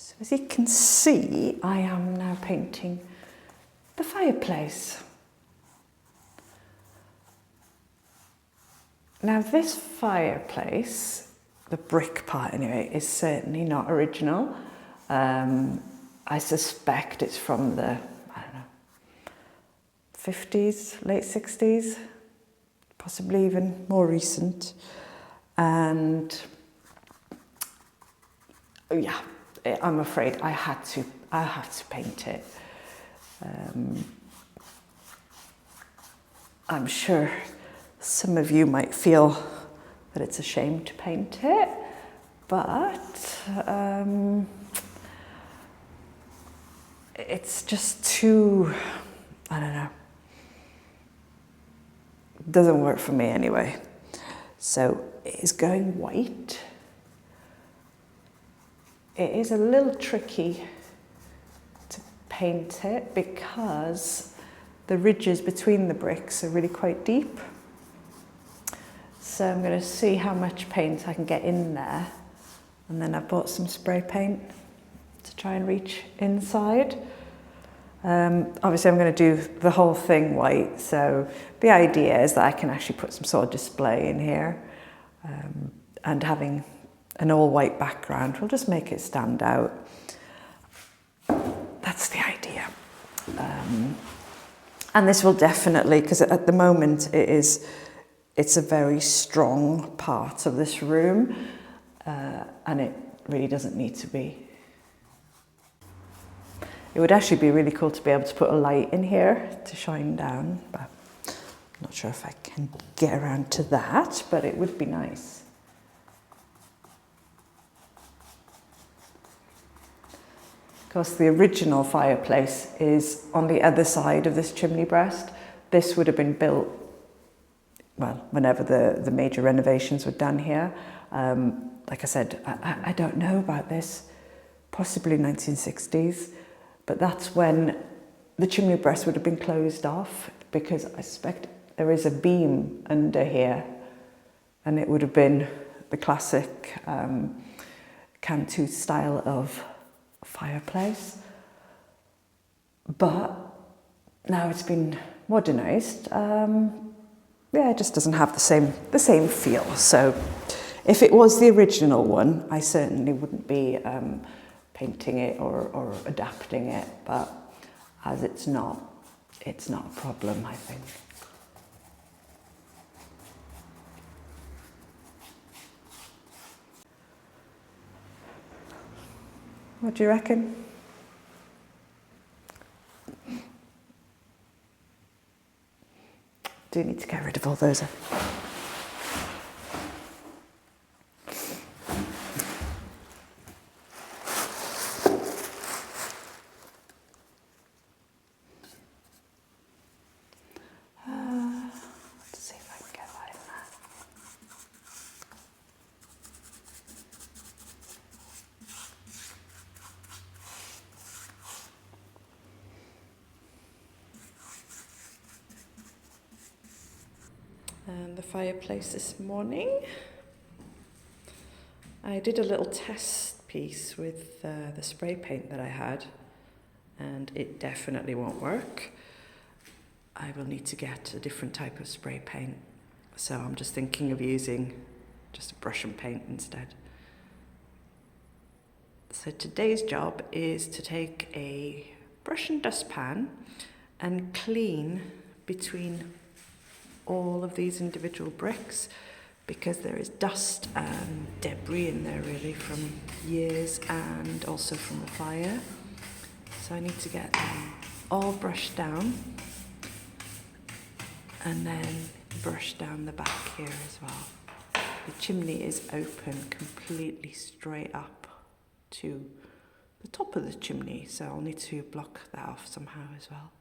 So as you can see, I am now painting the fireplace. Now this fireplace, the brick part anyway, is certainly not original. I suspect it's from the, I don't know, 50s, late 60s, possibly even more recent. And yeah, I'm afraid I had to paint it. I'm sure some of you might feel that it's a shame to paint it, but it's just too, I don't know, doesn't work for me anyway. So it is going white. It is a little tricky to paint it because the ridges between the bricks are really quite deep. So I'm going to see how much paint I can get in there. And then I've bought some spray paint to try and reach inside. Obviously I'm going to do the whole thing white. So the idea is that I can actually put some sort of display in here. And having an all white background will just make it stand out. That's the idea. And this will definitely, because at the moment it's a very strong part of this room, and it really doesn't need to be. It would actually be really cool to be able to put a light in here to shine down, but I'm not sure if I can get around to that, but it would be nice. Of course, the original fireplace is on the other side of this chimney breast. This would have been built, well, whenever the major renovations were done here. Like I said, I don't know about this, possibly 1960s, but that's when the chimney breast would have been closed off, because I suspect there is a beam under here, and it would have been the classic cantu style of fireplace. But now it's been modernised. Yeah, it just doesn't have the same feel. So if it was the original one, I certainly wouldn't be painting it or adapting it, but as it's not a problem, I think. What do you reckon? Do need to get rid of all those. Let's see if I can get that in there. And the fireplace this morning, I did a little test piece with the spray paint that I had, and it definitely won't work. I will need to get a different type of spray paint, so I'm just thinking of using just a brush and paint instead. So today's job is to take a brush and dustpan and clean between all of these individual bricks, because there is dust and debris in there really from years and also from the fire. So I need to get them all brushed down and then brush down the back here as well. The chimney is open completely straight up to the top of the chimney, so I'll need to block that off somehow as well.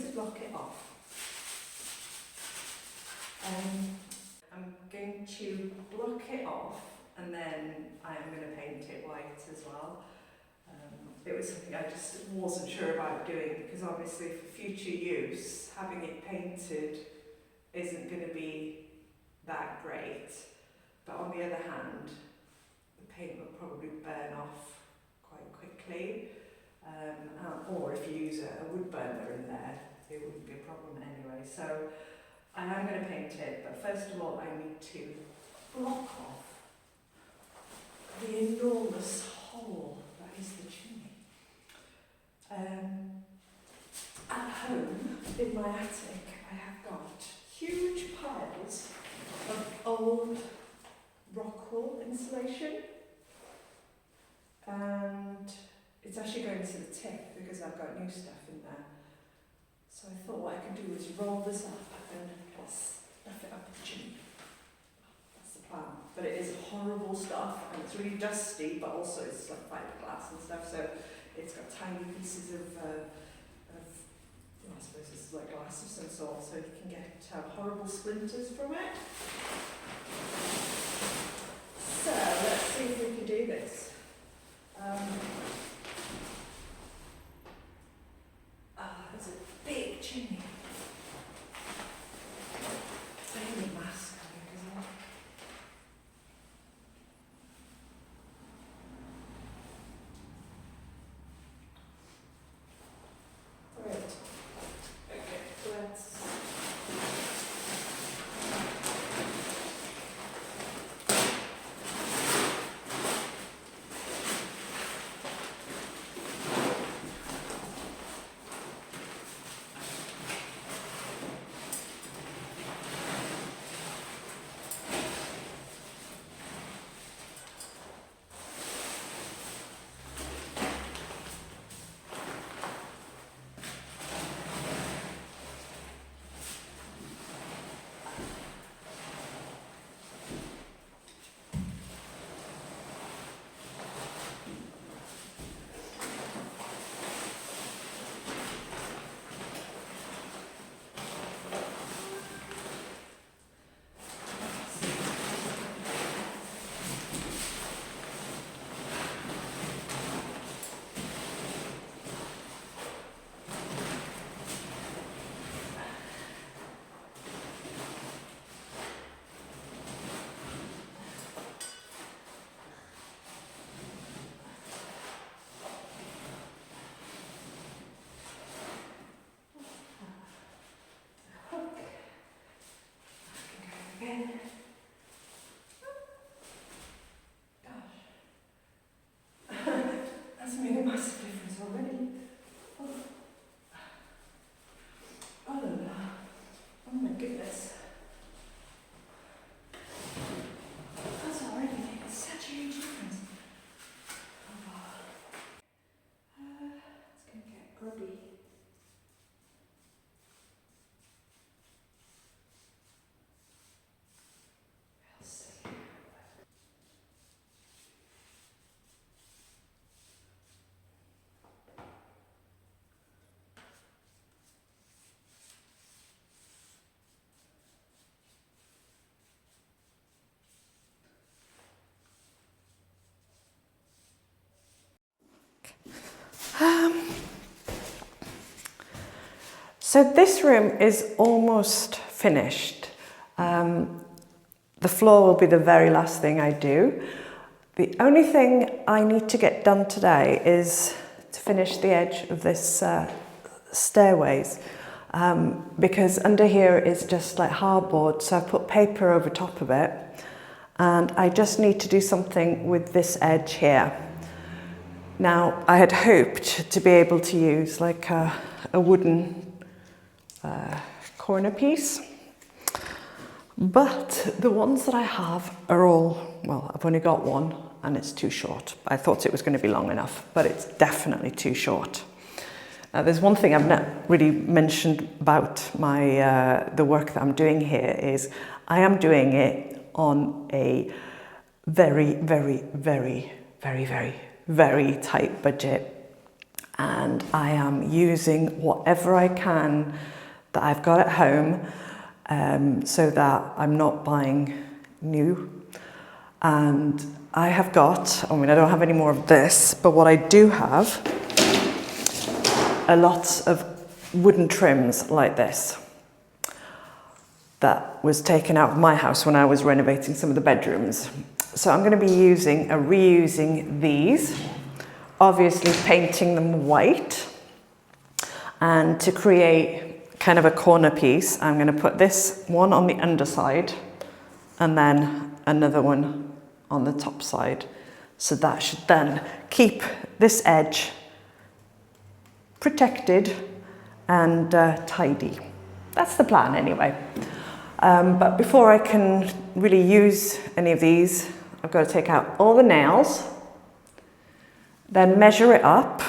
to block it off. I'm going to block it off, and then I'm going to paint it white as well. It was something I just wasn't sure about doing, because obviously for future use, having it painted isn't going to be that great. But on the other hand, the paint will probably burn off quite quickly. Or if you use a wood burner in there, it wouldn't be a problem anyway. So I am going to paint it, but first of all I need to block off the enormous hole that is the chimney. At home, in my attic, I have got huge piles of old rock wool insulation, and it's actually going to the tip because I've got new stuff in there. So I thought what I could do is roll this up and stuff it up the chimney. That's the plan. But it is horrible stuff, and it's really dusty, but also it's like fiberglass and stuff, so it's got tiny pieces of I suppose this is like glass of some sort, so you can get horrible splinters from it. So let's see if we can do this. There's a big chimney. Very massive, isn't it? Right. Okay, let's. Again. Gosh. That's made a massive difference already. Oh, oh la la. Oh my goodness. That's already made such a huge difference. Oh, it's going to get grubby. So this room is almost finished. The floor will be the very last thing I do. The only thing I need to get done today is to finish the edge of this stairways, because under here is just like hardboard, so I've put paper over top of it, and I just need to do something with this edge here. Now, I had hoped to be able to use like a wooden corner piece, but the ones that I have are all, well, I've only got one and it's too short. I thought it was going to be long enough, but it's definitely too short. There's one thing I've not really mentioned about my the work that I'm doing here is I am doing it on a very, very, very, very, very, very tight budget. and I am using whatever I can that I've got at home, so that I'm not buying new. And I have got, I mean, I don't have any more of this, but what I do have, a lot of wooden trims like this that was taken out of my house when I was renovating some of the bedrooms. So I'm going to be reusing these, obviously painting them white. And to create kind of a corner piece, I'm going to put this one on the underside and then another one on the top side. So that should then keep this edge protected and tidy. That's the plan anyway. But before I can really use any of these, I've got to take out all the nails, then measure it up,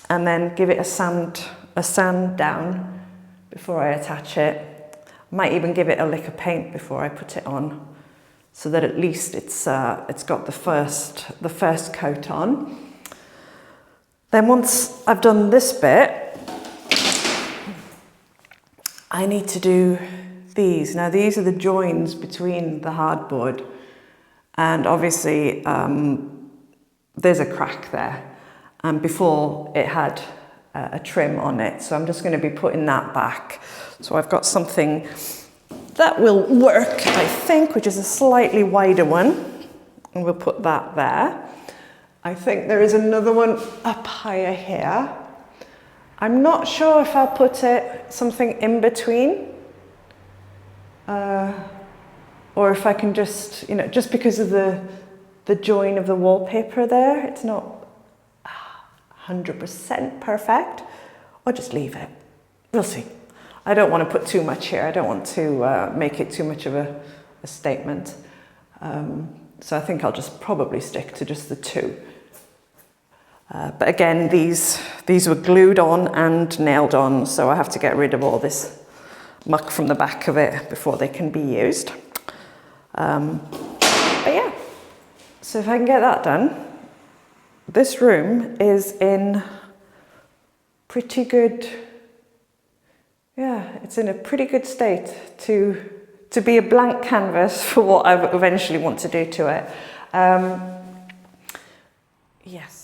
and then give it a sand down before I attach it. Might even give it a lick of paint before I put it on, so that at least it's got the first coat on. Then once I've done this bit, I need to do these. Now these are the joins between the hardboard, and obviously there's a crack there, and before it had a trim on it, so I'm just going to be putting that back. So I've got something that will work, I think, which is a slightly wider one, and we'll put that there. I think there is another one up higher here. I'm not sure if I'll put it something in between, or if I can just, just because of the join of the wallpaper there, it's not 100% perfect, or just leave it. We'll see. I don't want to put too much here. I don't want to make it too much of a statement. So I think I'll just probably stick to just the two. But again, these were glued on and nailed on, so I have to get rid of all this muck from the back of it before they can be used. But yeah, so if I can get that done, this room is in pretty good, it's in a pretty good state to be a blank canvas for what I eventually want to do to it. Yes.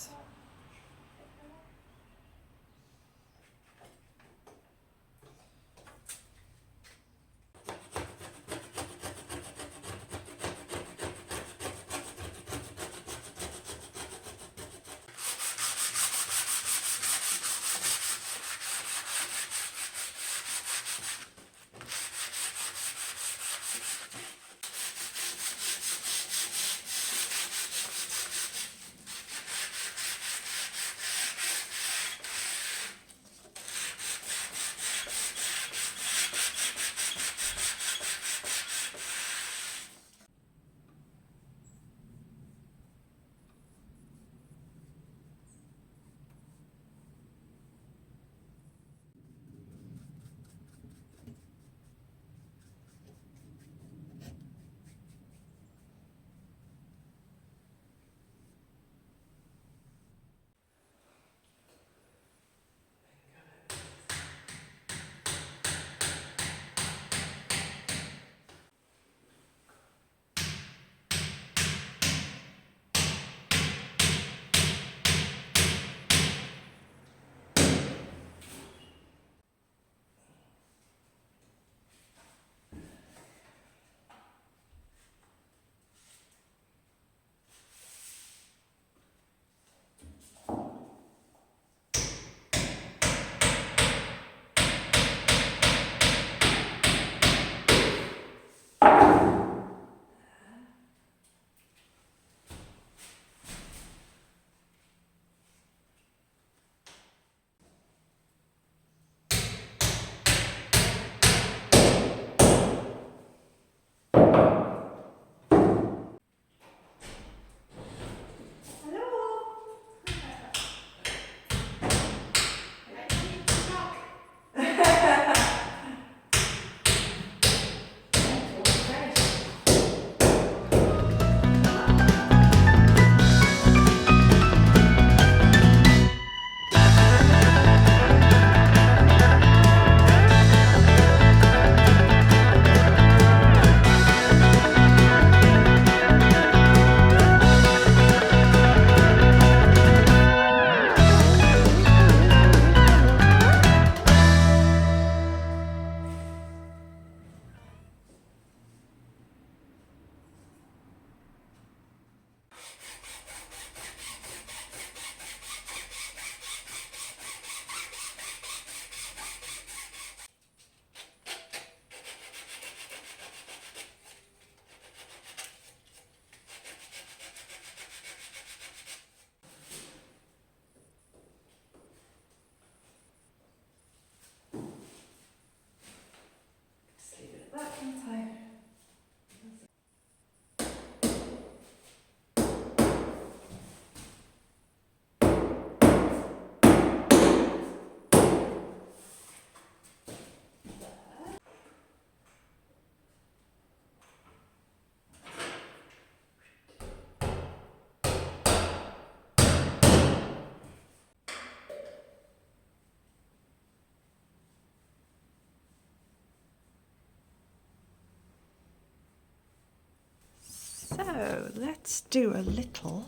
let's do a little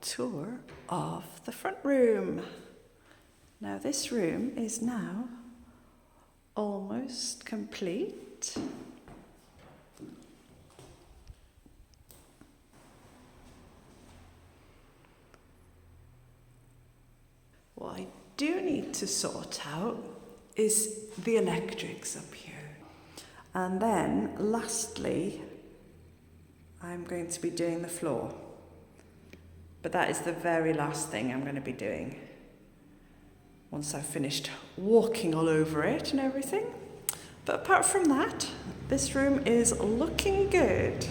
tour of the front room. Now this room is now almost complete. What I do need to sort out is the electrics up here. And then lastly, I'm going to be doing the floor. But that is the very last thing I'm going to be doing once I've finished walking all over it and everything. But apart from that, this room is looking good.